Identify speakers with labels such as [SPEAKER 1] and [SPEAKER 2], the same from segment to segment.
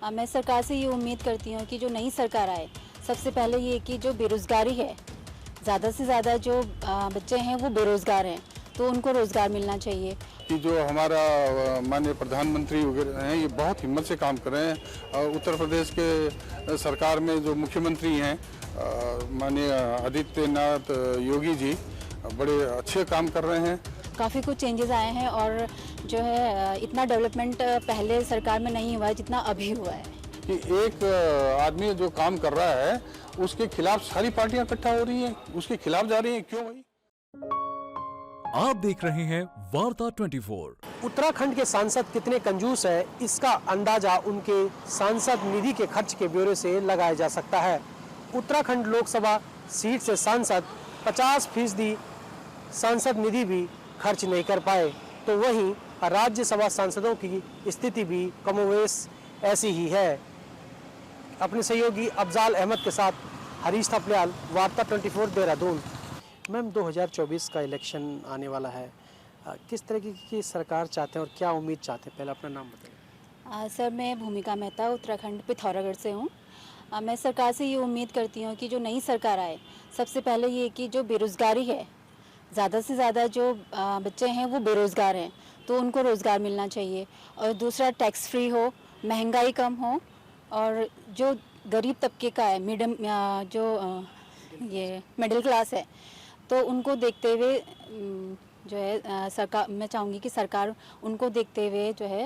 [SPEAKER 1] मैं सरकार से ये उम्मीद करती हूँ कि जो नई सरकार आए, सबसे पहले ये कि जो बेरोज़गारी है, ज़्यादा से ज़्यादा जो बच्चे हैं वो बेरोज़गार हैं, तो उनको रोज़गार मिलना चाहिए।
[SPEAKER 2] कि जो हमारा माननीय प्रधानमंत्री वगैरह हैं, ये बहुत हिम्मत से काम कर रहे हैं। उत्तर प्रदेश के सरकार में जो मुख्यमंत्री हैं माननीय आदित्यनाथ योगी जी बड़े अच्छे काम कर रहे हैं।
[SPEAKER 1] काफ़ी कुछ चेंजेस आए हैं और जो है इतना डेवलपमेंट पहले सरकार में नहीं हुआ है जितना अभी हुआ है।
[SPEAKER 2] कि एक आदमी जो काम कर रहा है उसके खिलाफ सारी पार्टियां इकट्ठा हो रही हैं, उसके खिलाफ जा रही हैं, क्यों भाई?
[SPEAKER 3] आप देख रहे हैं वार्ता 24।
[SPEAKER 4] उत्तराखंड के सांसद कितने कंजूस है, इसका अंदाजा उनके सांसद निधि के खर्च के ब्यौरे से लगाया जा सकता है। उत्तराखंड लोकसभा सीट से सांसद 50% सांसद निधि भी खर्च नहीं कर पाए, तो वहीं राज्यसभा सांसदों की स्थिति भी कमोवेश ऐसी ही है। अपने सहयोगी अफजाल अहमद के साथ हरीश थपलियाल, वार्ता 24 देहरादून। मैम, 2024 का इलेक्शन आने वाला है, किस तरह की सरकार चाहते हैं और क्या उम्मीद चाहते हैं? पहले अपना नाम बताइए।
[SPEAKER 1] सर, मैं भूमिका मेहता उत्तराखंड पिथौरागढ़ से हूँ। मैं सरकार से ये उम्मीद करती हूँ कि जो नई सरकार आए, सबसे पहले ये कि जो बेरोज़गारी है, ज़्यादा से ज़्यादा जो बच्चे हैं वो बेरोज़गार हैं, तो उनको रोज़गार मिलना चाहिए। और दूसरा, टैक्स फ्री हो, महंगाई कम हो, और जो गरीब तबके का है, ये मिडिल क्लास है, तो उनको देखते हुए जो है सरकार, मैं चाहूँगी कि सरकार उनको देखते हुए जो है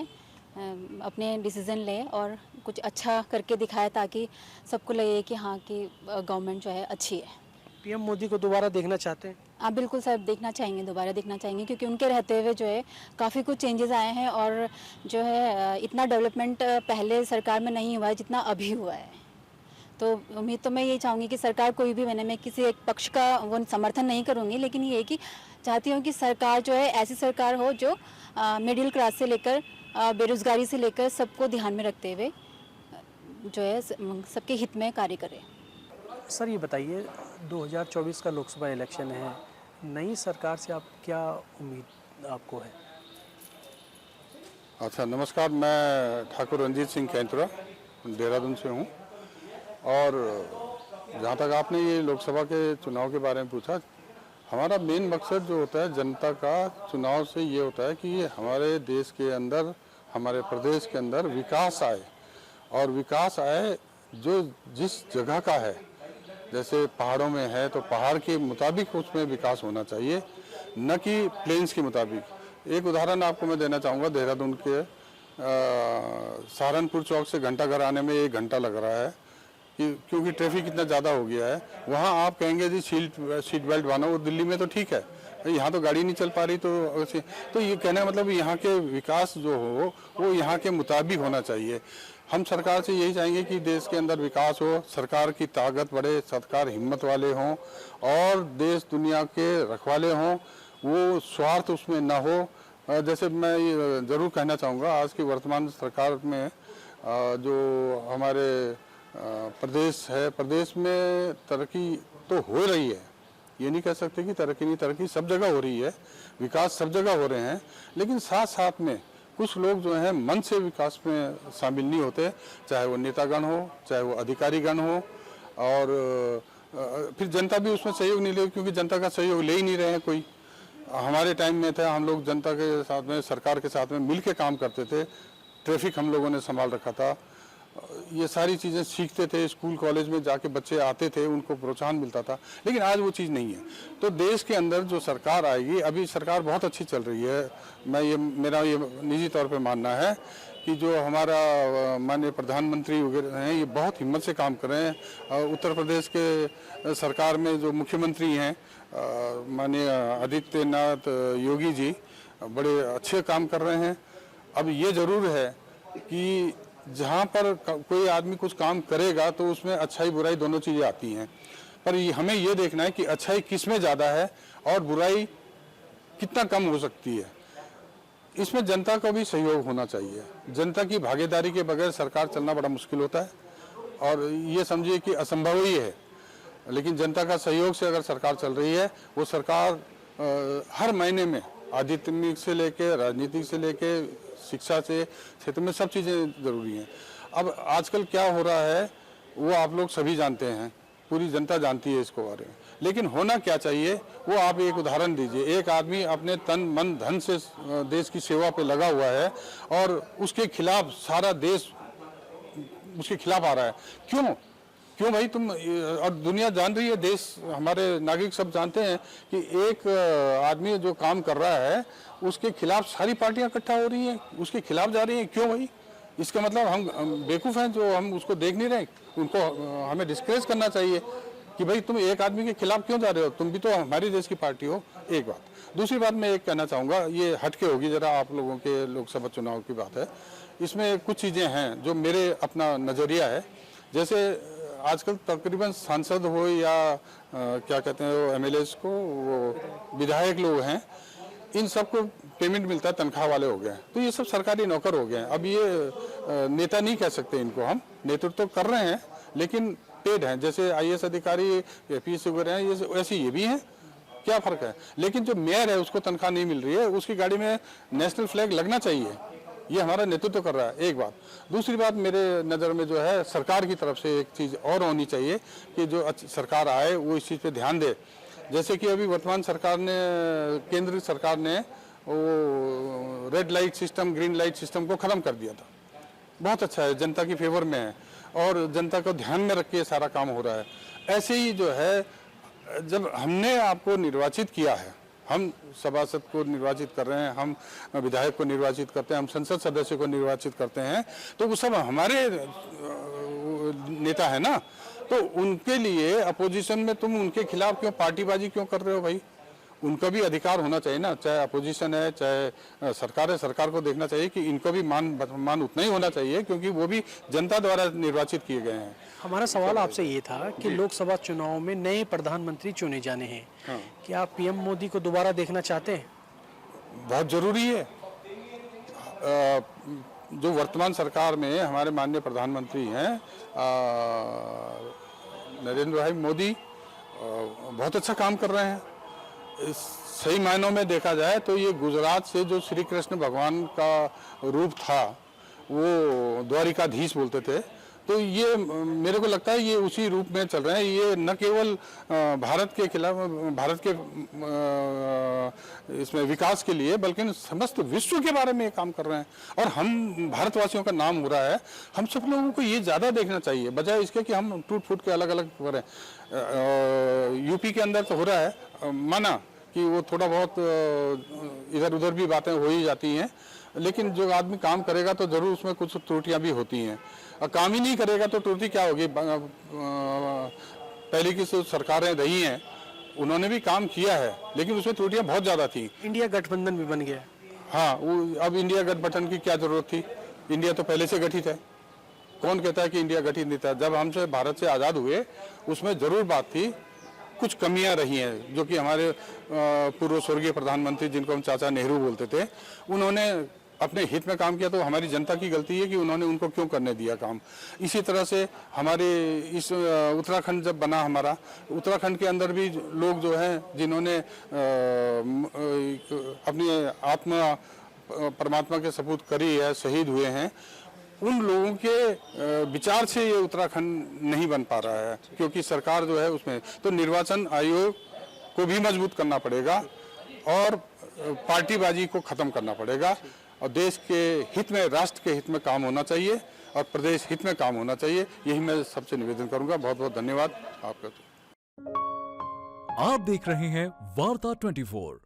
[SPEAKER 1] अपने डिसीज़न ले और कुछ अच्छा करके दिखाए, ताकि सबको लगे कि हाँ कि गवर्नमेंट जो है अच्छी है।
[SPEAKER 4] पीएम मोदी को दोबारा देखना चाहते हैं?
[SPEAKER 1] आप बिल्कुल सर, देखना चाहेंगे, दोबारा देखना चाहेंगे, क्योंकि उनके रहते हुए जो है काफ़ी कुछ चेंजेस आए हैं और जो है इतना डेवलपमेंट पहले सरकार में नहीं हुआ है जितना अभी हुआ है। तो उम्मीद तो मैं यही चाहूँगी कि सरकार कोई भी बने, मैं किसी एक पक्ष का वो समर्थन नहीं करूँगी, लेकिन ये है कि चाहती हूँ कि सरकार जो है ऐसी सरकार हो जो मिडिल क्लास से लेकर बेरोज़गारी से लेकर सबको ध्यान में रखते हुए जो है सबके हित में कार्य करे।
[SPEAKER 4] सर, ये बताइए, 2024 का लोकसभा इलेक्शन है, नई सरकार से आप क्या उम्मीद आपको है?
[SPEAKER 2] अच्छा, नमस्कार, मैं ठाकुर रंजीत सिंह कैंतुरा देहरादून से हूँ। और जहाँ तक आपने ये लोकसभा के चुनाव के बारे में पूछा, हमारा मेन मकसद जो होता है जनता का चुनाव से ये होता है कि हमारे देश के अंदर, हमारे प्रदेश के अंदर विकास आए, और विकास आए जो जिस जगह का है। जैसे पहाड़ों में है तो पहाड़ के मुताबिक उसमें विकास होना चाहिए, न कि प्लेन्स के मुताबिक। एक उदाहरण आपको मैं देना चाहूँगा, देहरादून के सहारनपुर चौक से घंटाघर आने में 1 घंटा लग रहा है, क्योंकि ट्रैफिक इतना ज़्यादा हो गया है। वहाँ आप कहेंगे जी सीट बेल्ट बांधो, दिल्ली में तो ठीक है, यहाँ तो गाड़ी नहीं चल पा रही। तो ये कहना मतलब यहाँ के विकास जो हो वो यहाँ के मुताबिक होना चाहिए। हम सरकार से यही चाहेंगे कि देश के अंदर विकास हो, सरकार की ताकत बढ़े, सरकार हिम्मत वाले हों और देश दुनिया के रखवाले हों, वो स्वार्थ उसमें ना हो। जैसे मैं ये ज़रूर कहना चाहूँगा, आज की वर्तमान सरकार में जो हमारे प्रदेश है, प्रदेश में तरक्की तो हो रही है, ये नहीं कह सकते कि तरक्की नहीं, तरक्की सब जगह हो रही है, विकास सब जगह हो रहे हैं। लेकिन साथ साथ में कुछ लोग जो हैं मन से विकास में शामिल नहीं होते, चाहे वो नेतागण हो, चाहे वो अधिकारीगण हो, और फिर जनता भी उसमें सहयोग नहीं ले, क्योंकि जनता का सहयोग ले ही नहीं रहे हैं कोई। हमारे टाइम में था, हम लोग जनता के साथ में, सरकार के साथ में मिल के काम करते थे, ट्रैफिक हम लोगों ने संभाल रखा था, ये सारी चीज़ें सीखते थे, स्कूल कॉलेज में जाके बच्चे आते थे, उनको प्रोत्साहन मिलता था। लेकिन आज वो चीज़ नहीं है। तो देश के अंदर जो सरकार आएगी, अभी सरकार बहुत अच्छी चल रही है, मेरा ये निजी तौर पे मानना है कि जो हमारा माननीय प्रधानमंत्री वगैरह हैं, ये बहुत हिम्मत से काम कर रहे हैं। उत्तर प्रदेश के सरकार में जो मुख्यमंत्री हैं माननीय आदित्यनाथ योगी जी बड़े अच्छे काम कर रहे हैं। अब ये ज़रूर है कि जहाँ पर कोई आदमी कुछ काम करेगा तो उसमें अच्छाई बुराई दोनों चीज़ें आती हैं, पर हमें ये देखना है कि अच्छाई किस में ज़्यादा है और बुराई कितना कम हो सकती है। इसमें जनता का भी सहयोग होना चाहिए। जनता की भागीदारी के बगैर सरकार चलना बड़ा मुश्किल होता है, और ये समझिए कि असंभव ही है। लेकिन जनता का सहयोग से अगर सरकार चल रही है, वो सरकार हर महीने में आध्यात्मिक से लेके, राजनीतिक से लेके, शिक्षा से क्षेत्र में सब चीज़ें ज़रूरी हैं। अब आजकल क्या हो रहा है वो आप लोग सभी जानते हैं, पूरी जनता जानती है इसको बारे में। लेकिन होना क्या चाहिए वो आप एक उदाहरण दीजिए। एक आदमी अपने तन मन धन से देश की सेवा पे लगा हुआ है और उसके खिलाफ सारा देश उसके खिलाफ आ रहा है। क्यों भाई तुम, और दुनिया जान रही है, देश हमारे नागरिक सब जानते हैं कि एक आदमी जो काम कर रहा है उसके खिलाफ सारी पार्टियां इकट्ठा हो रही हैं, उसके खिलाफ जा रही हैं। क्यों भाई? इसका मतलब हम बेवकूफ हैं जो हम उसको देख नहीं रहे। उनको हमें डिस्करेज करना चाहिए कि भाई तुम एक आदमी के खिलाफ क्यों जा रहे हो, तुम भी तो हमारे देश की पार्टी हो। एक बात। दूसरी बात मैं एक कहना चाहूँगा, ये हटके होगी जरा, आप लोगों के लोकसभा चुनाव की बात है, इसमें कुछ चीज़ें हैं जो मेरे अपना नज़रिया है। जैसे आजकल तकरीबन सांसद हो या क्या कहते हैं वो एमएलएस को, वो विधायक लोग हैं, इन सबको पेमेंट मिलता है, तनख्वाह वाले हो गए हैं, तो ये सब सरकारी नौकर हो गए हैं। अब ये नेता नहीं कह सकते इनको, हम नेतृत्व तो कर रहे हैं लेकिन पेड हैं। जैसे आईएएस अधिकारी पीएस वगैरह हैं, ये वैसे ये भी हैं, क्या फर्क है? लेकिन जो मेयर है उसको तनख्वाह नहीं मिल रही है, उसकी गाड़ी में नेशनल फ्लैग लगना चाहिए। ये हमारा नेतृत्व कर रहा है, एक बात। दूसरी बात मेरे नज़र में जो है, सरकार की तरफ से एक चीज़ और होनी चाहिए कि जो सरकार आए वो इस चीज़ पे ध्यान दे। जैसे कि अभी वर्तमान सरकार ने, केंद्र सरकार ने वो red light system, green light system को ख़त्म कर दिया था। बहुत अच्छा है, जनता की फेवर में है और जनता को ध्यान में रख के सारा काम हो रहा है। ऐसे ही जो है, जब हमने आपको निर्वाचित किया है, हम सभासद को निर्वाचित कर रहे हैं, हम विधायक को निर्वाचित करते हैं, हम संसद सदस्य को निर्वाचित करते हैं, तो वो सब हमारे नेता है ना। तो उनके लिए अपोजिशन में तुम उनके खिलाफ क्यों पार्टीबाजी क्यों कर रहे हो भाई? उनका भी अधिकार होना चाहिए ना, चाहे अपोजिशन है चाहे सरकार है, सरकार को देखना चाहिए कि इनको भी मान उतना ही होना चाहिए क्योंकि वो भी जनता द्वारा निर्वाचित किए गए हैं।
[SPEAKER 4] हमारा सवाल आपसे ये था कि लोकसभा चुनाव में नए प्रधानमंत्री चुने जाने हैं,
[SPEAKER 2] हाँ।
[SPEAKER 4] क्या आप पीएम मोदी को दोबारा देखना चाहते हैं?
[SPEAKER 2] बहुत जरूरी है। जो वर्तमान सरकार में हमारे माननीय प्रधानमंत्री हैं नरेंद्र भाई मोदी, बहुत अच्छा काम कर रहे हैं। सही मायनों में देखा जाए तो ये गुजरात से जो श्री कृष्ण भगवान का रूप था, वो द्वारिकाधीश बोलते थे, तो ये मेरे को लगता है ये उसी रूप में चल रहे हैं। ये न केवल भारत के खिलाफ, भारत के इसमें विकास के लिए, बल्कि समस्त विश्व के बारे में ये काम कर रहे हैं और हम भारतवासियों का नाम हो रहा है। हम सब लोगों को ये ज़्यादा देखना चाहिए, बजाय इसके कि हम टूट फूट के अलग अलग करें। यूपी के अंदर तो हो रहा है, माना कि वो थोड़ा बहुत इधर उधर भी बातें हो ही जाती हैं, लेकिन जो आदमी काम करेगा तो जरूर उसमें कुछ त्रुटियां भी होती हैं। और काम ही नहीं करेगा तो त्रुटि क्या होगी? पहले की जो सरकारें रही हैं उन्होंने भी काम किया है, लेकिन उसमें त्रुटियां बहुत ज़्यादा थी।
[SPEAKER 4] इंडिया गठबंधन भी बन गया।
[SPEAKER 2] हाँ, वो अब इंडिया गठबंधन की क्या जरूरत थी? इंडिया तो पहले से गठित है। कौन कहता है कि इंडिया गठित नहीं था? जब हमसे भारत से आज़ाद हुए उसमें जरूर बात थी, कुछ कमियां रही हैं जो कि हमारे पूर्व स्वर्गीय प्रधानमंत्री, जिनको हम चाचा नेहरू बोलते थे, उन्होंने अपने हित में काम किया। तो हमारी जनता की गलती है कि उन्होंने उनको क्यों करने दिया काम। इसी तरह से हमारे इस उत्तराखंड जब बना, हमारा उत्तराखंड के अंदर भी लोग जो हैं जिन्होंने अपनी आत्मा परमात्मा के सपूत करी है, शहीद हुए हैं, उन लोगों के विचार से ये उत्तराखंड नहीं बन पा रहा है क्योंकि सरकार जो है उसमें। तो निर्वाचन आयोग को भी मजबूत करना पड़ेगा और पार्टीबाजी को खत्म करना पड़ेगा और देश के हित में, राष्ट्र के हित में काम होना चाहिए और प्रदेश हित में काम होना चाहिए। यही मैं सबसे निवेदन करूंगा। बहुत बहुत धन्यवाद आपका।
[SPEAKER 3] आप देख रहे हैं वार्ता 24।